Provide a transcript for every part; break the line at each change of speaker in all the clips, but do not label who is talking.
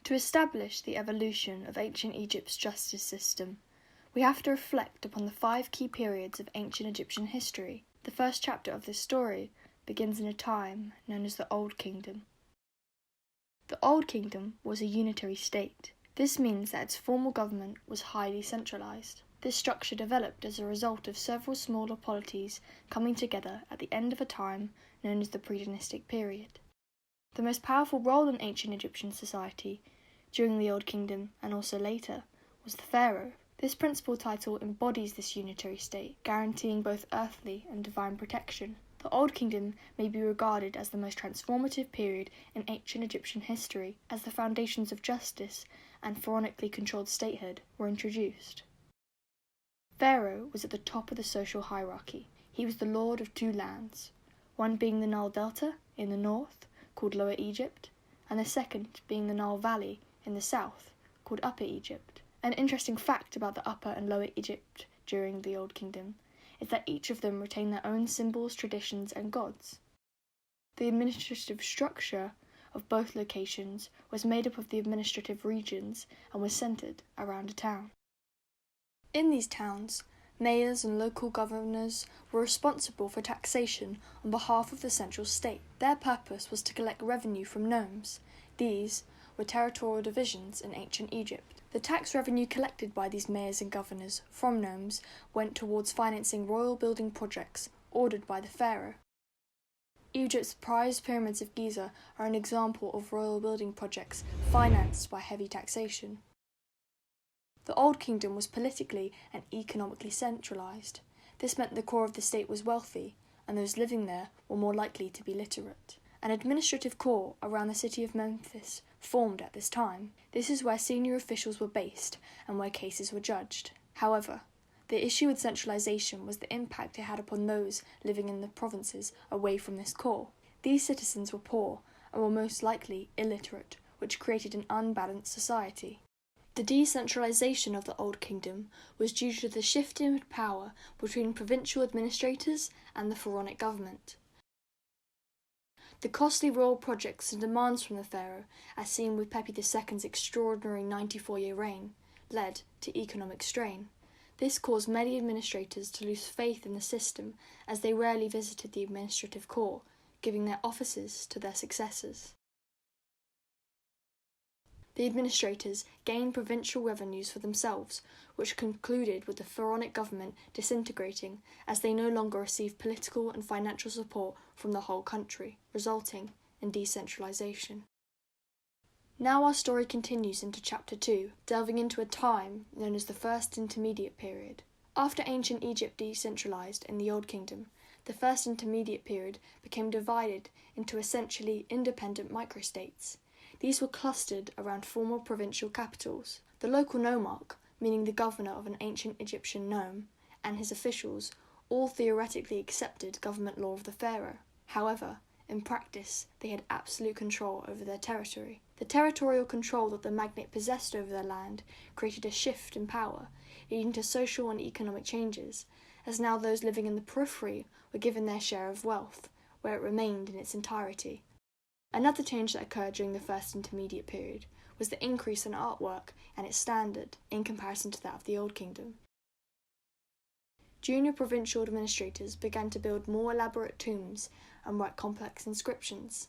To establish the evolution of ancient Egypt's justice system, we have to reflect upon the 5 key periods of ancient Egyptian history. The first chapter of this story begins in a time known as the Old Kingdom. The Old Kingdom was a unitary state. This means that its formal government was highly centralised. This structure developed as a result of several smaller polities coming together at the end of a time known as the pre-dynastic period. The most powerful role in ancient Egyptian society during the Old Kingdom and also later was the pharaoh. This principal title embodies this unitary state, guaranteeing both earthly and divine protection. The Old Kingdom may be regarded as the most transformative period in ancient Egyptian history, as the foundations of justice and pharaonically controlled statehood were introduced. Pharaoh was at the top of the social hierarchy. He was the lord of 2 lands, one being the Nile Delta in the north, called Lower Egypt, and the second being the Nile Valley in the south, called Upper Egypt. An interesting fact about the Upper and Lower Egypt during the Old Kingdom is that each of them retained their own symbols, traditions, and gods. The administrative structure of both locations was made up of the administrative regions and was centred around a town. In these towns, mayors and local governors were responsible for taxation on behalf of the central state. Their purpose was to collect revenue from nomes. These were territorial divisions in ancient Egypt. The tax revenue collected by these mayors and governors from nomes went towards financing royal building projects ordered by the pharaoh. Egypt's prized pyramids of Giza are an example of royal building projects financed by heavy taxation. The Old Kingdom was politically and economically centralised. This meant the core of the state was wealthy, and those living there were more likely to be literate. An administrative core around the city of Memphis formed at this time. This is where senior officials were based and where cases were judged. However, the issue with centralisation was the impact it had upon those living in the provinces away from this core. These citizens were poor and were most likely illiterate, which created an unbalanced society. The decentralisation of the Old Kingdom was due to the shift in power between provincial administrators and the pharaonic government. The costly royal projects and demands from the pharaoh, as seen with Pepi II's extraordinary 94-year reign, led to economic strain. This caused many administrators to lose faith in the system, as they rarely visited the administrative corps, giving their offices to their successors. The administrators gained provincial revenues for themselves, which concluded with the pharaonic government disintegrating as they no longer received political and financial support from the whole country, resulting in decentralisation. Now our story continues into Chapter 2, delving into a time known as the First Intermediate Period. After ancient Egypt decentralised in the Old Kingdom, the First Intermediate Period became divided into essentially independent microstates. These were clustered around former provincial capitals. The local nomarch, meaning the governor of an ancient Egyptian nome, and his officials all theoretically accepted government law of the pharaoh. However, in practice, they had absolute control over their territory. The territorial control that the magnate possessed over their land created a shift in power, leading to social and economic changes, as now those living in the periphery were given their share of wealth, where it remained in its entirety. Another change that occurred during the First Intermediate Period was the increase in artwork and its standard in comparison to that of the Old Kingdom. Junior provincial administrators began to build more elaborate tombs and write complex inscriptions.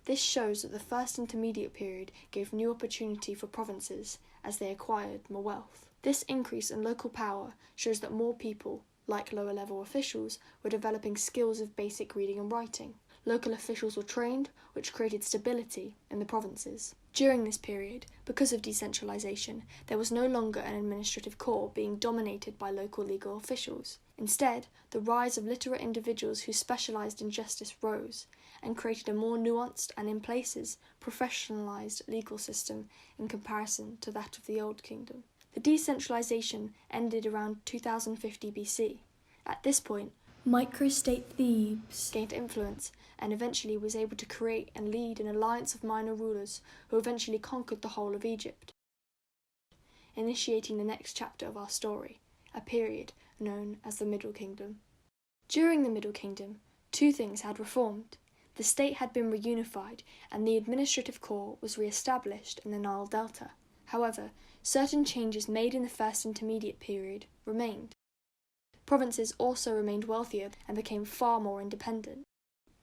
This shows that the First Intermediate Period gave new opportunity for provinces as they acquired more wealth. This increase in local power shows that more people, like lower-level officials, were developing skills of basic reading and writing. Local officials were trained, which created stability in the provinces. During this period, because of decentralisation, there was no longer an administrative corps being dominated by local legal officials. Instead, the rise of literate individuals who specialised in justice rose, and created a more nuanced and, in places, professionalised legal system in comparison to that of the Old Kingdom. The decentralisation ended around 2050 BC. At this point, microstate Thebes gained influence and eventually was able to create and lead an alliance of minor rulers who eventually conquered the whole of Egypt, initiating the next chapter of our story, a period known as the Middle Kingdom. During the Middle Kingdom, 2 things had reformed. The state had been reunified and the administrative core was re-established in the Nile Delta. However, certain changes made in the first intermediate period remained. Provinces also remained wealthier and became far more independent.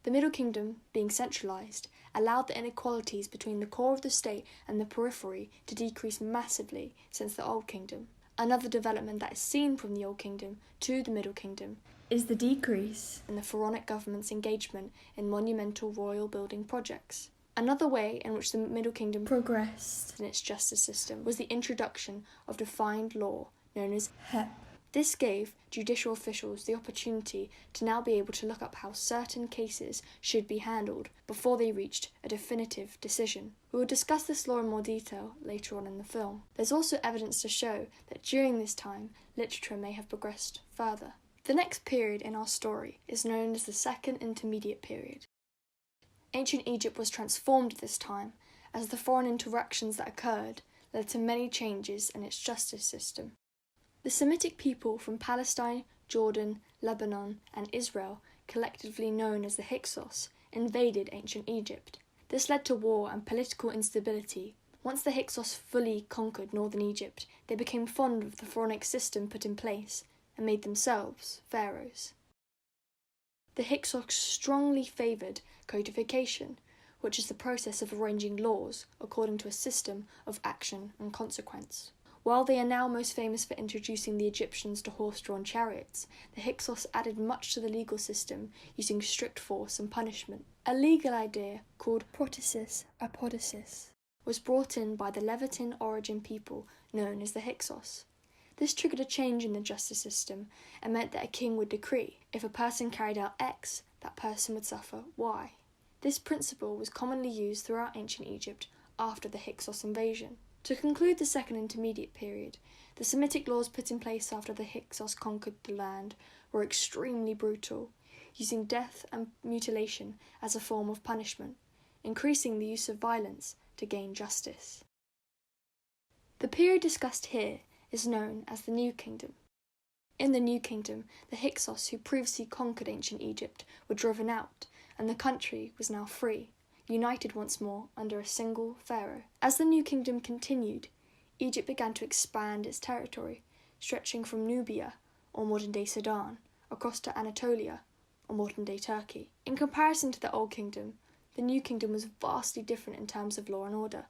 The Middle Kingdom, being centralised, allowed the inequalities between the core of the state and the periphery to decrease massively since the Old Kingdom. Another development that is seen from the Old Kingdom to the Middle Kingdom is the decrease in the pharaonic government's engagement in monumental royal building projects. Another way in which the Middle Kingdom progressed in its justice system was the introduction of defined law known as HEP. This gave judicial officials the opportunity to now be able to look up how certain cases should be handled before they reached a definitive decision. We will discuss this law in more detail later on in the film. There's also evidence to show that during this time, literature may have progressed further. The next period in our story is known as the Second Intermediate Period. Ancient Egypt was transformed at this time, as the foreign interactions that occurred led to many changes in its justice system. The Semitic people from Palestine, Jordan, Lebanon, and Israel, collectively known as the Hyksos, invaded ancient Egypt. This led to war and political instability. Once the Hyksos fully conquered northern Egypt, they became fond of the pharaonic system put in place and made themselves pharaohs. The Hyksos strongly favoured codification, which is the process of arranging laws according to a system of action and consequence. While they are now most famous for introducing the Egyptians to horse-drawn chariots, the Hyksos added much to the legal system using strict force and punishment. A legal idea called protasis apodosis was brought in by the Levitan origin people known as the Hyksos. This triggered a change in the justice system and meant that a king would decree, if a person carried out X, that person would suffer Y. This principle was commonly used throughout ancient Egypt after the Hyksos invasion. To conclude the Second Intermediate Period, the Semitic laws put in place after the Hyksos conquered the land were extremely brutal, using death and mutilation as a form of punishment, increasing the use of violence to gain justice. The period discussed here is known as the New Kingdom. In the New Kingdom, the Hyksos who previously conquered ancient Egypt were driven out, and the country was now free, united once more under a single pharaoh. As the New Kingdom continued, Egypt began to expand its territory, stretching from Nubia, or modern-day Sudan, across to Anatolia, or modern-day Turkey. In comparison to the Old Kingdom, the New Kingdom was vastly different in terms of law and order.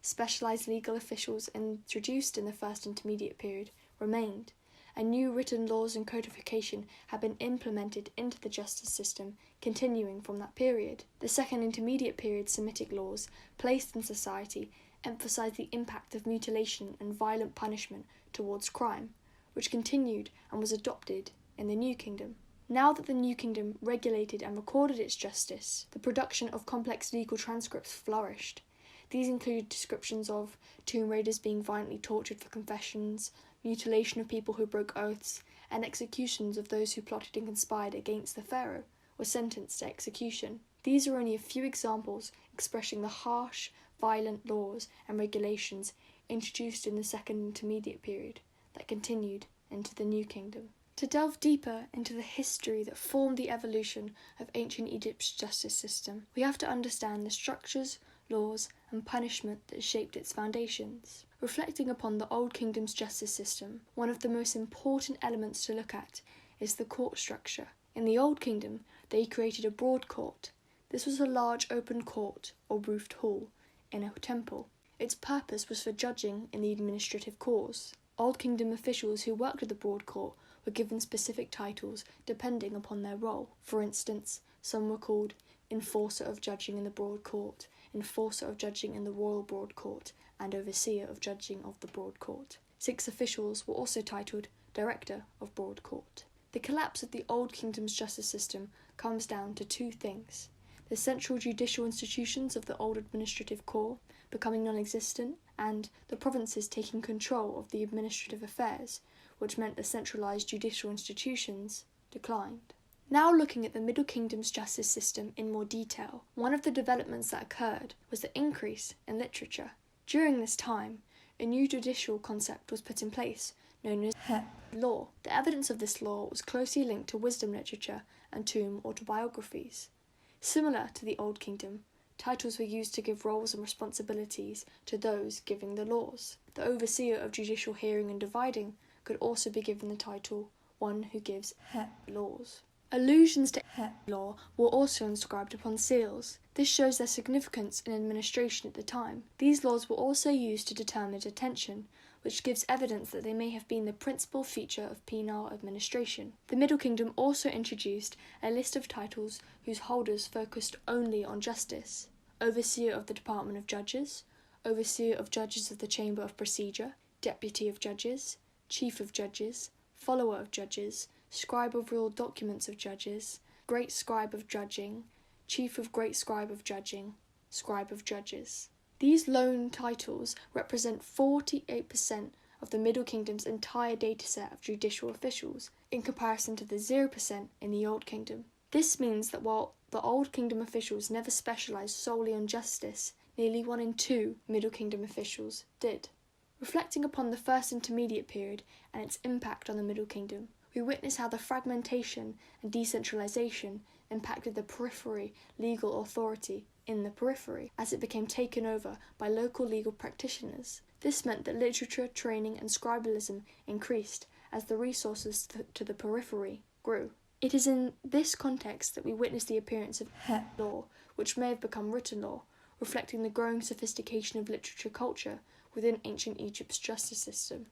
Specialised legal officials introduced in the First Intermediate Period remained, and new written laws and codification had been implemented into the justice system continuing from that period. The Second Intermediate Period Semitic laws placed in society emphasised the impact of mutilation and violent punishment towards crime, which continued and was adopted in the New Kingdom. Now that the New Kingdom regulated and recorded its justice, the production of complex legal transcripts flourished. These included descriptions of tomb raiders being violently tortured for confessions, mutilation of people who broke oaths, and executions of those who plotted and conspired against the pharaoh were sentenced to execution. These are only a few examples expressing the harsh, violent laws and regulations introduced in the Second Intermediate Period that continued into the New Kingdom. To delve deeper into the history that formed the evolution of ancient Egypt's justice system, we have to understand the structures, laws, and punishment that shaped its foundations. Reflecting upon the Old Kingdom's justice system, one of the most important elements to look at is the court structure. In the Old Kingdom, they created a broad court. This was a large open court, or roofed hall, in a temple. Its purpose was for judging in the administrative cause. Old Kingdom officials who worked at the broad court were given specific titles depending upon their role. For instance, some were called Enforcer of Judging in the Broad Court, Enforcer of Judging in the Royal Broad Court, and Overseer of Judging of the Broad Court. 6 officials were also titled Director of Broad Court. The collapse of the Old Kingdom's justice system comes down to 2 things: the central judicial institutions of the old administrative core becoming non-existent, and the provinces taking control of the administrative affairs, which meant the centralised judicial institutions declined. Now looking at the Middle Kingdom's justice system in more detail, one of the developments that occurred was the increase in literature. During this time, a new judicial concept was put in place, known as law. The evidence of this law was closely linked to wisdom literature and tomb autobiographies. Similar to the Old Kingdom, titles were used to give roles and responsibilities to those giving the laws. The overseer of judicial hearing and dividing could also be given the title one who gives laws. Allusions to law were also inscribed upon seals. This shows their significance in administration at the time. These laws were also used to determine detention, which gives evidence that they may have been the principal feature of penal administration. The Middle Kingdom also introduced a list of titles whose holders focused only on justice: Overseer of the Department of Judges, Overseer of Judges of the Chamber of Procedure, Deputy of Judges, Chief of Judges, Follower of Judges, Scribe of Royal Documents of Judges, Great Scribe of Judging, Chief of Great Scribe of Judging, Scribe of Judges. These lone titles represent 48% of the Middle Kingdom's entire dataset of judicial officials, in comparison to the 0% in the Old Kingdom. This means that while the Old Kingdom officials never specialised solely on justice, nearly 1 in 2 Middle Kingdom officials did. Reflecting upon the First Intermediate Period and its impact on the Middle Kingdom, we witness how the fragmentation and decentralisation impacted the periphery legal authority in the periphery, as it became taken over by local legal practitioners. This meant that literature, training and scribalism increased as the resources to the periphery grew. It is in this context that we witness the appearance of law, which may have become written law, reflecting the growing sophistication of literature culture within ancient Egypt's justice system.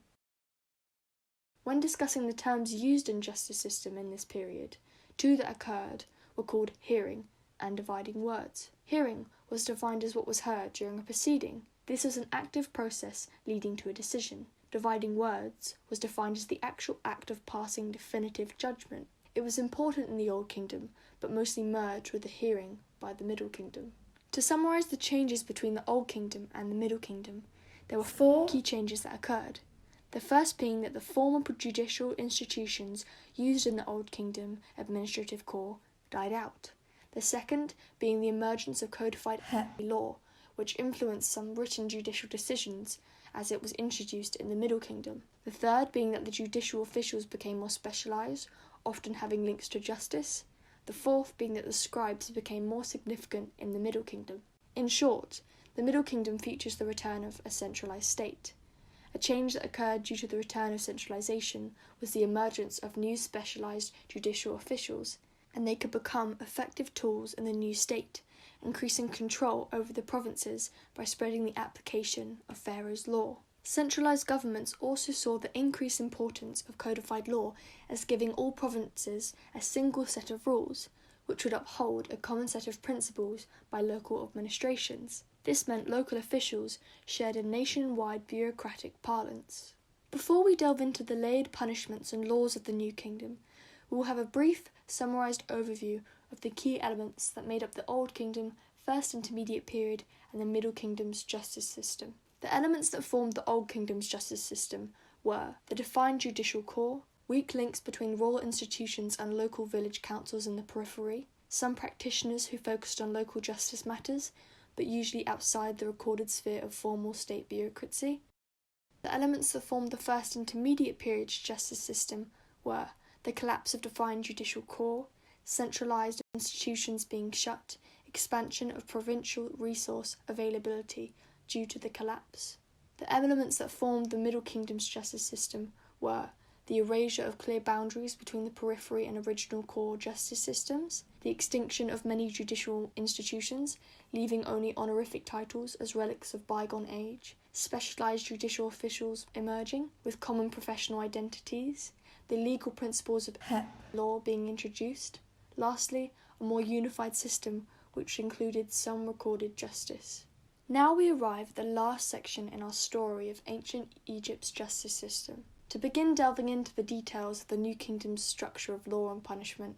When discussing the terms used in justice system in this period, two that occurred were called hearing and dividing words. Hearing was defined as what was heard during a proceeding. This was an active process leading to a decision. Dividing words was defined as the actual act of passing definitive judgment. It was important in the Old Kingdom, but mostly merged with the hearing by the Middle Kingdom. To summarise the changes between the Old Kingdom and the Middle Kingdom, there were 4 key changes that occurred. The first being that the formal judicial institutions used in the Old Kingdom administrative corps died out. The second being the emergence of codified law, which influenced some written judicial decisions as it was introduced in the Middle Kingdom. The third being that the judicial officials became more specialised, often having links to justice. The fourth being that the scribes became more significant in the Middle Kingdom. In short, the Middle Kingdom features the return of a centralised state. A change that occurred due to the return of centralisation was the emergence of new specialised judicial officials, and they could become effective tools in the new state, increasing control over the provinces by spreading the application of Pharaoh's law. Centralised governments also saw the increased importance of codified law as giving all provinces a single set of rules, which would uphold a common set of principles by local administrations. This meant local officials shared a nationwide bureaucratic parlance. Before we delve into the layered punishments and laws of the New Kingdom, we will have a brief, summarised overview of the key elements that made up the Old Kingdom, First Intermediate Period, and the Middle Kingdom's justice system. The elements that formed the Old Kingdom's justice system were the defined judicial corps, weak links between royal institutions and local village councils in the periphery, some practitioners who focused on local justice matters, but usually outside the recorded sphere of formal state bureaucracy. The elements that formed the First Intermediate Period's justice system were the collapse of defined judicial corps, centralised institutions being shut, expansion of provincial resource availability due to the collapse. The elements that formed the Middle Kingdom's justice system were the erasure of clear boundaries between the periphery and original core justice systems, the extinction of many judicial institutions, leaving only honorific titles as relics of bygone age, specialised judicial officials emerging with common professional identities, the legal principles of law being introduced, lastly, a more unified system which included some recorded justice. Now we arrive at the last section in our story of ancient Egypt's justice system. To begin delving into the details of the New Kingdom's structure of law and punishment,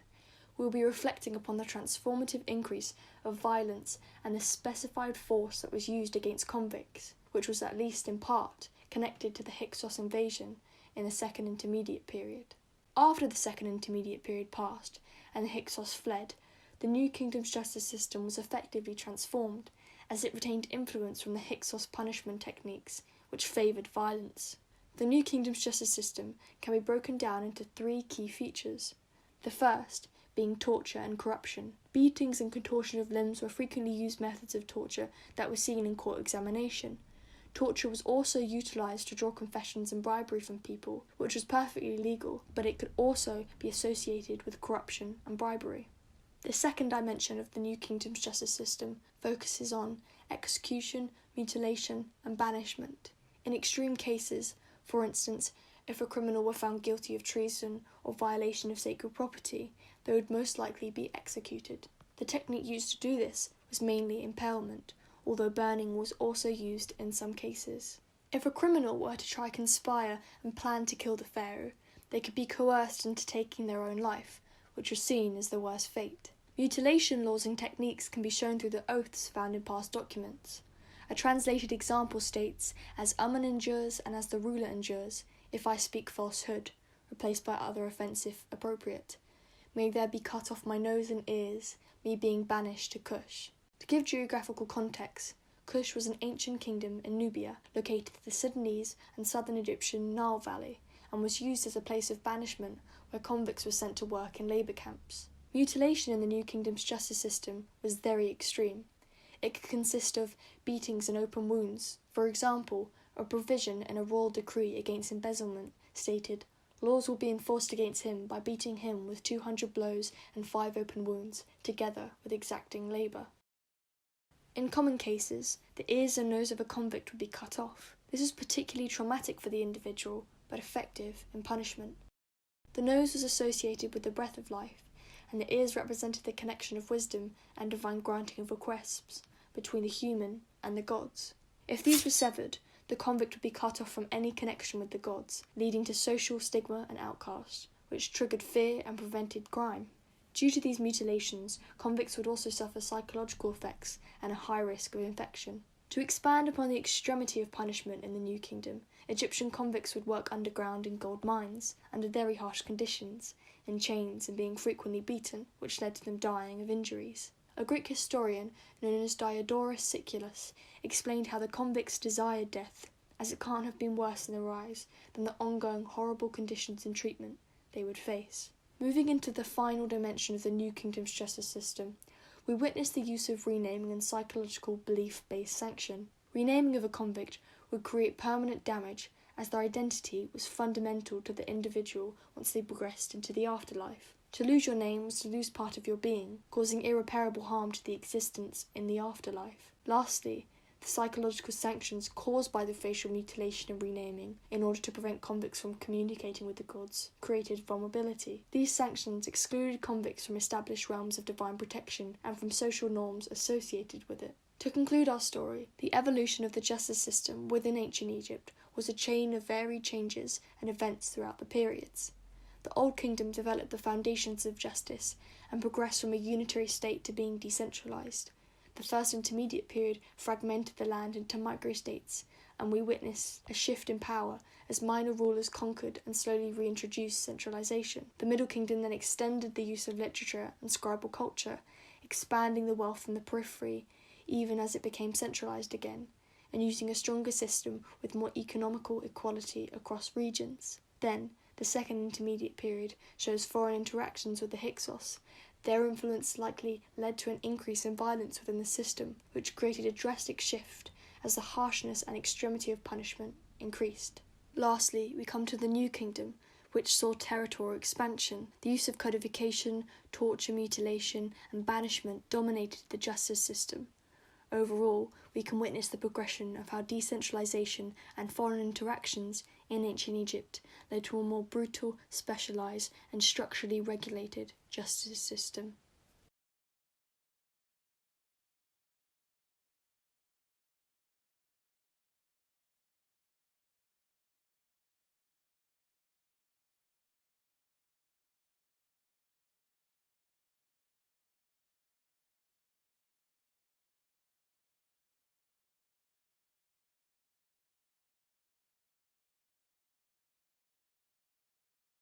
we will be reflecting upon the transformative increase of violence and the specified force that was used against convicts, which was at least in part connected to the Hyksos invasion in the Second Intermediate Period. After the Second Intermediate Period passed and the Hyksos fled, the New Kingdom's justice system was effectively transformed, as it retained influence from the Hyksos punishment techniques, which favoured violence. The New Kingdom's justice system can be broken down into 3 key features. The first being torture and corruption. Beatings and contortion of limbs were frequently used methods of torture that were seen in court examination. Torture was also utilised to draw confessions and bribery from people, which was perfectly legal, but it could also be associated with corruption and bribery. The second dimension of the New Kingdom's justice system focuses on execution, mutilation, and banishment. In extreme cases, for instance, if a criminal were found guilty of treason or violation of sacred property, they would most likely be executed. The technique used to do this was mainly impalement, although burning was also used in some cases. If a criminal were to try conspire and plan to kill the pharaoh, they could be coerced into taking their own life, which was seen as the worst fate. Mutilation laws and techniques can be shown through the oaths found in past documents. A translated example states, "As Amun endures and as the ruler endures, if I speak falsehood," replaced by other offensive appropriate. "May there be cut off my nose and ears, me being banished to Cush." To give geographical context, Cush was an ancient kingdom in Nubia, located in the Sudanese and southern Egyptian Nile Valley, and was used as a place of banishment where convicts were sent to work in labour camps. Mutilation in the New Kingdom's justice system was very extreme. It could consist of beatings and open wounds. For example, a provision in a royal decree against embezzlement stated, "Laws will be enforced against him by beating him with 200 blows and 5 open wounds, together with exacting labour." In common cases, the ears and nose of a convict would be cut off. This was particularly traumatic for the individual, but effective in punishment. The nose was associated with the breath of life, and the ears represented the connection of wisdom and divine granting of requests between the human and the gods. If these were severed, the convict would be cut off from any connection with the gods, leading to social stigma and outcast, which triggered fear and prevented crime. Due to these mutilations, convicts would also suffer psychological effects and a high risk of infection. To expand upon the extremity of punishment in the New Kingdom, Egyptian convicts would work underground in gold mines, under very harsh conditions, in chains and being frequently beaten, which led to them dying of injuries. A Greek historian, known as Diodorus Siculus, explained how the convicts desired death, as it can't have been worse in their eyes than the ongoing horrible conditions and treatment they would face. Moving into the final dimension of the New Kingdom's justice system, we witness the use of renaming and psychological belief-based sanction. Renaming of a convict would create permanent damage, as their identity was fundamental to the individual once they progressed into the afterlife. To lose your name was to lose part of your being, causing irreparable harm to the existence in the afterlife. Lastly, the psychological sanctions caused by the facial mutilation and renaming, in order to prevent convicts from communicating with the gods, created vulnerability. These sanctions excluded convicts from established realms of divine protection and from social norms associated with it. To conclude our story, the evolution of the justice system within ancient Egypt was a chain of varied changes and events throughout the periods. The Old Kingdom developed the foundations of justice and progressed from a unitary state to being decentralised. The First Intermediate period fragmented the land into microstates, and we witnessed a shift in power as minor rulers conquered and slowly reintroduced centralisation. The Middle Kingdom then extended the use of literature and scribal culture, expanding the wealth in the periphery, even as it became centralised again, and using a stronger system with more economical equality across regions. Then, the Second Intermediate period shows foreign interactions with the Hyksos. Their influence likely led to an increase in violence within the system, which created a drastic shift as the harshness and extremity of punishment increased. Lastly, we come to the New Kingdom, which saw territorial expansion. The use of codification, torture, mutilation, and banishment dominated the justice system. Overall, we can witness the progression of how decentralisation and foreign interactions in ancient Egypt led to a more brutal, specialised, and structurally regulated justice system.